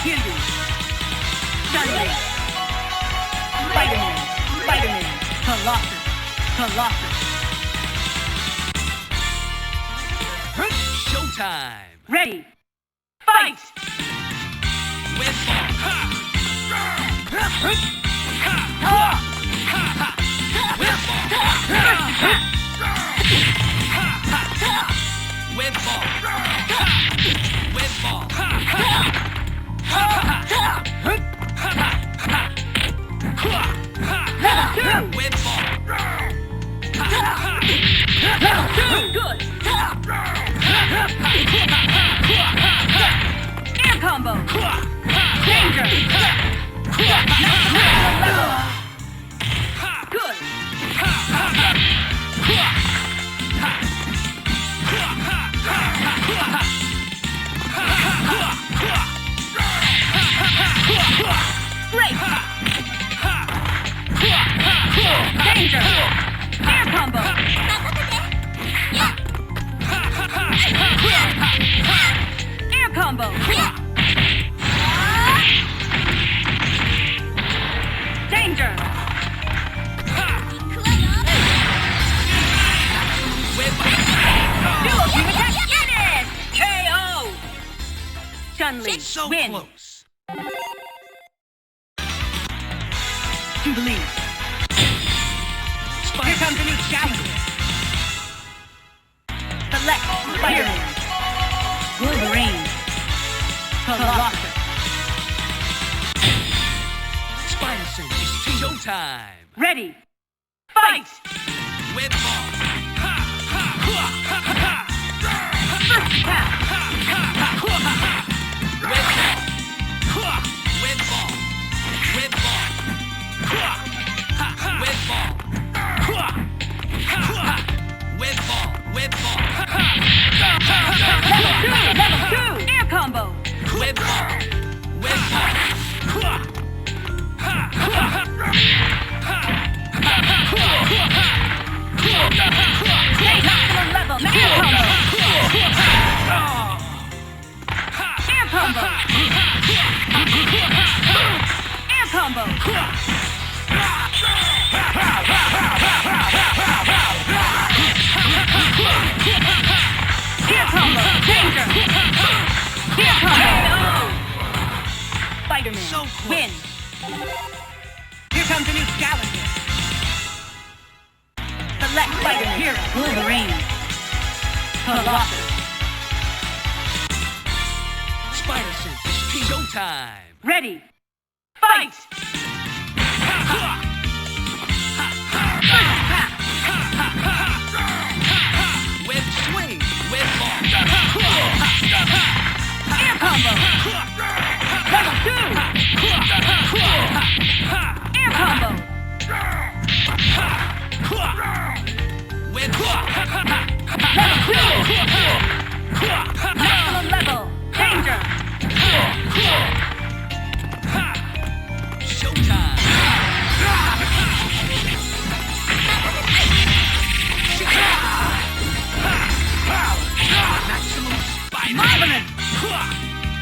Hear you. Sunday. Spider-Man. Spider-Man. Colossus. Colossus. Showtime. Ready. Fight! With ball. With ball. With ball. With ball. With ball. Good. Air combo. Danger. Good. Great. Danger. Air combo. Air combo. Danger. Dual team attack finish. KO. Chun-Li So win. close. To believe. Here comes a new challenger. Select Spider-Man. Wolverine. Colossus. Spider Sense is showtime. Ready. Fight! With ball. First attack. With ball. With ball. With ball. With ball. With ball. With ball. Level 2. Air combo. With ball. With ball. Maximum level. Air combo. Air combo. Air combo. Air combo. Danger. Air combo. Spider-Man So close. win. Here comes a new challenger. Select Spider-Man. Here, Wolverine. Colossus. Spider Sense is showtime. Ready. Fight! With swing. With ball. Air combo. Level 2. Air combo. With ball. Level 2. Maximum level. Danger. Showtime. Maximum Spider. Marvelous.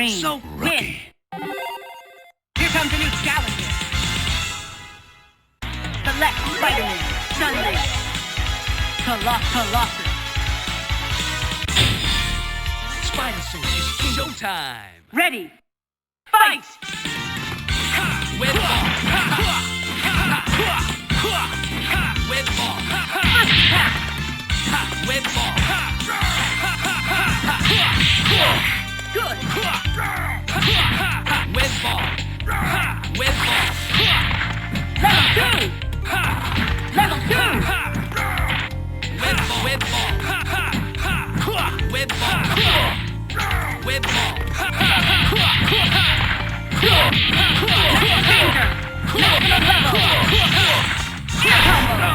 Green. So rookie. Here comes a new challenger. Select Spider-Man. Sunday. Colossus. Spider Sense is showtime. Ready. Fight! With ball. With ball. With ball. Good. With ball. With ball. Level 2. Level 2. With ball. With ball. With ball. With ball. Finger. National level. Air combo.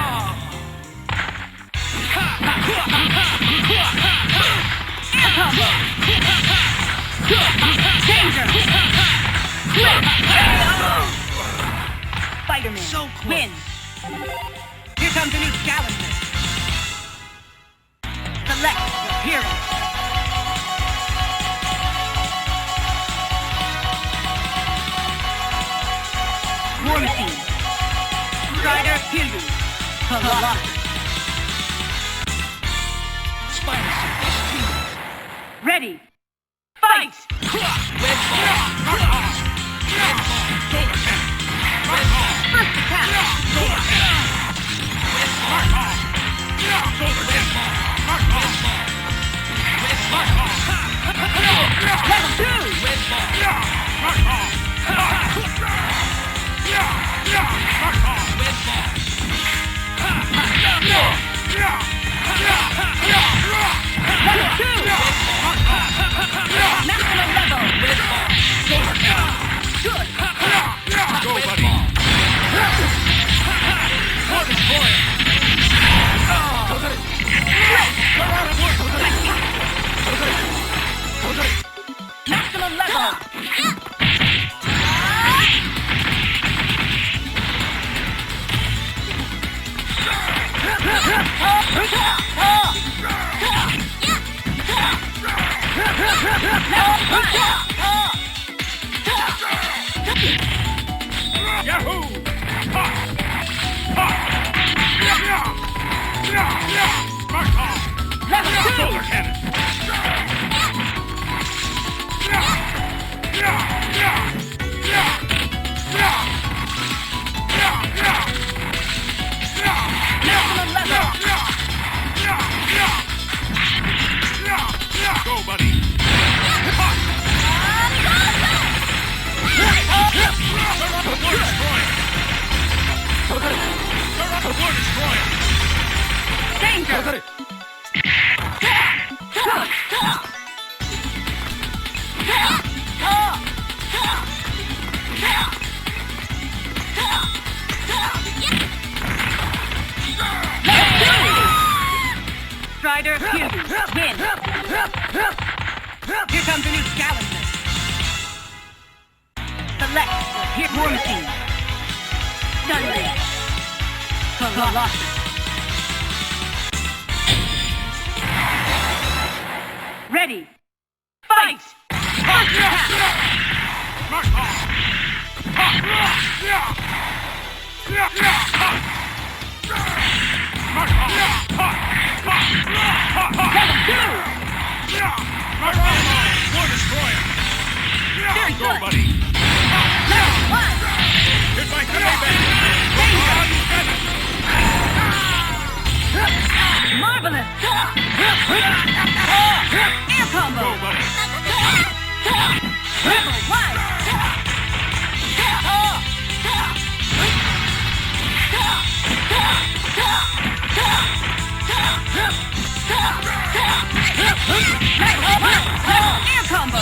Air combo. Danger. Flip. Spider-Man So close. wins. Here comes a new challenger. Select your hero. War Machine. Strider Hildu. Colossus. Spider Sense is team. Ready. Fight! With ball. With ball. First attack. Level 2. Level 2. National level. Good. Go, buddy. National level. Yahoo! Level 2. National level. Go, buddy. Danger. Strider Hildu win. Here comes a new challenger. Select your War Machine. Sunday. Colossus. Ready. Fight! First attack. Level 2. Very Go, good. buddy. Level 1. Hit my heavy back. Marvelous. Air combo. Go, buddy. Level 1. Air combo.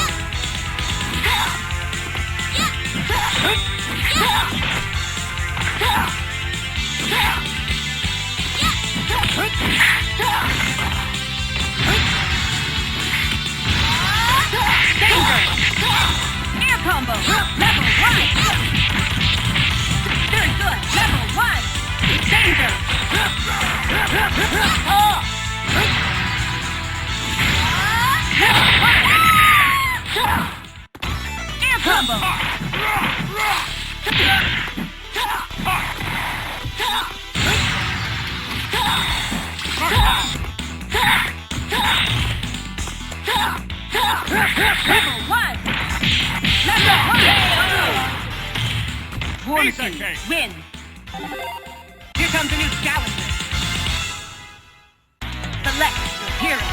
team win. Here comes a new challenger. Select your hero.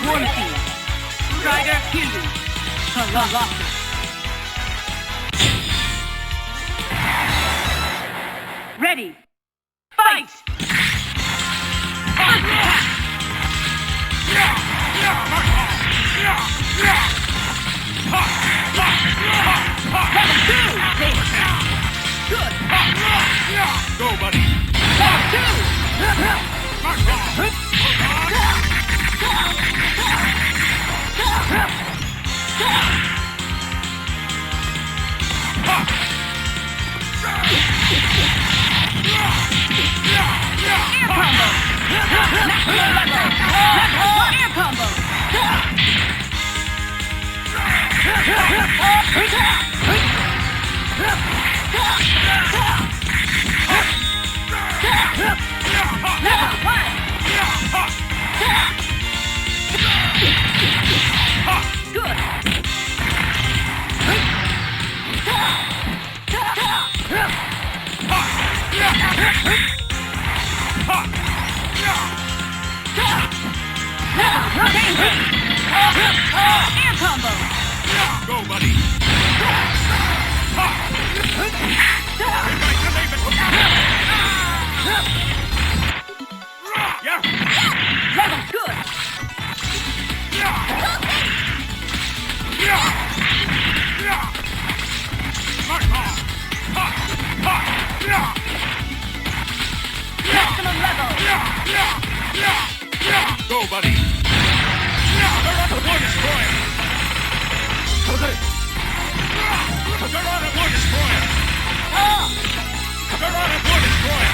One team. Strider Hughes. Colossus. Ready. Fight! Good. Go, buddy. Air combo! Good. Air combo! Go, buddy. Level good! Maximum level! Go, buddy. They're on the one destroyer. They're on a one destroyer. They're on a one destroyer.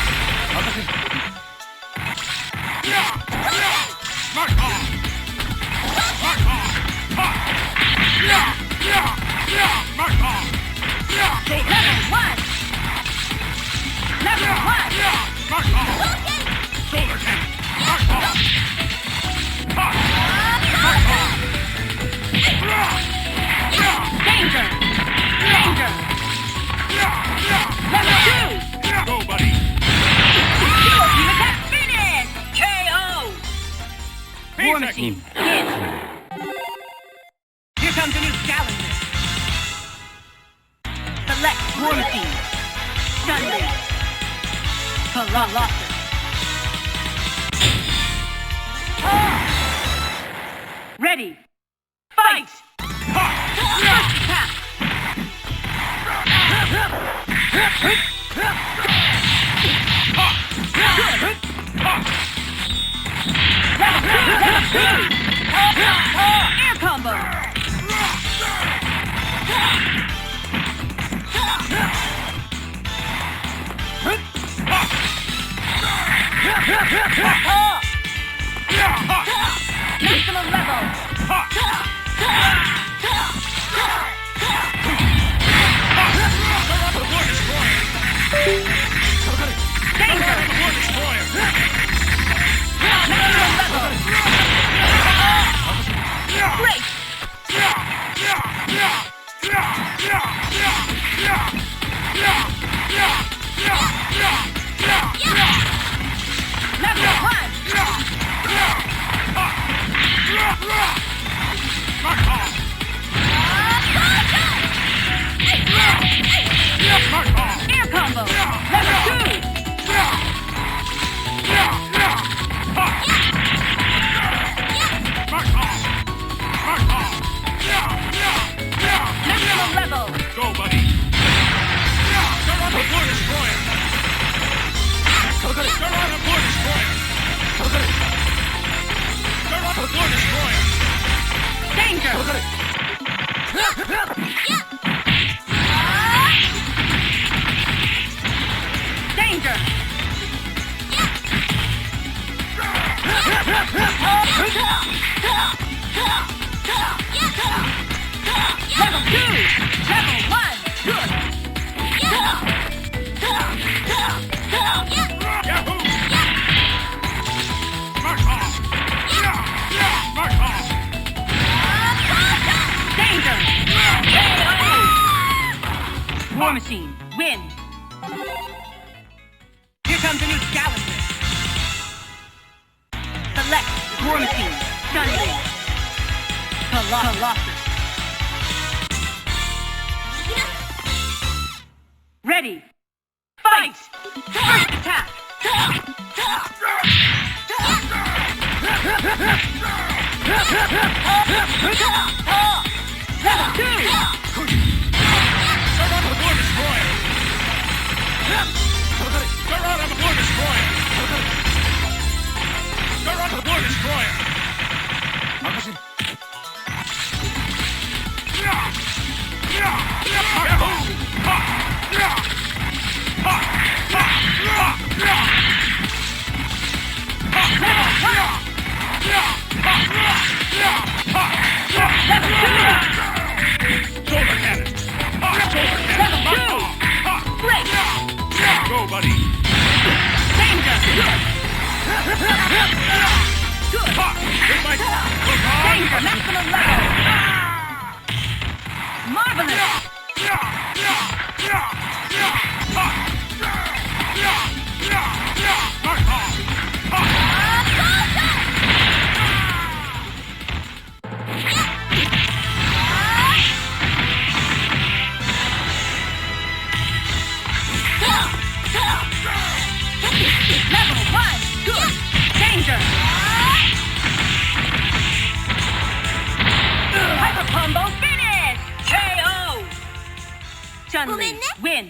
Mark off. Mark off. Mark off. Level 1! Level 1! Mark off. Shoulder cannon. Mark off. Danger! Danger! Level 2! Go, buddy. Attack finish! KO! War Machine win. Here comes a new challenger. Select War Machine. Sunday. Colossus. Ready. Fight! Attack! Air combo! Maximum level! Danger! Maximum level! Great! Level 1! Mark off. Air combo! Level 2! Maximum level! Go, buddy. They're on the war destroyer. They're on the war destroyer. They're on the war destroyer. Danger! Danger! Level 2! Level 1! Good! Yahoo! Mark off. Machine, win. Here comes a new challenger. Select War Machine, Chun-Li. Colossus. Ready. Fight! First attack! Level 2! Start on the War Destroyer! Start on the War Destroyer! Start on the War Destroyer! Shoulder cannon! Shoulder cannon! Great! Go, buddy! Danger! Good! Hit my... Danger! Maximum level! Marvelous! Level 1! Good! Danger! Hyper combo finish! KO! Chun-Li, win!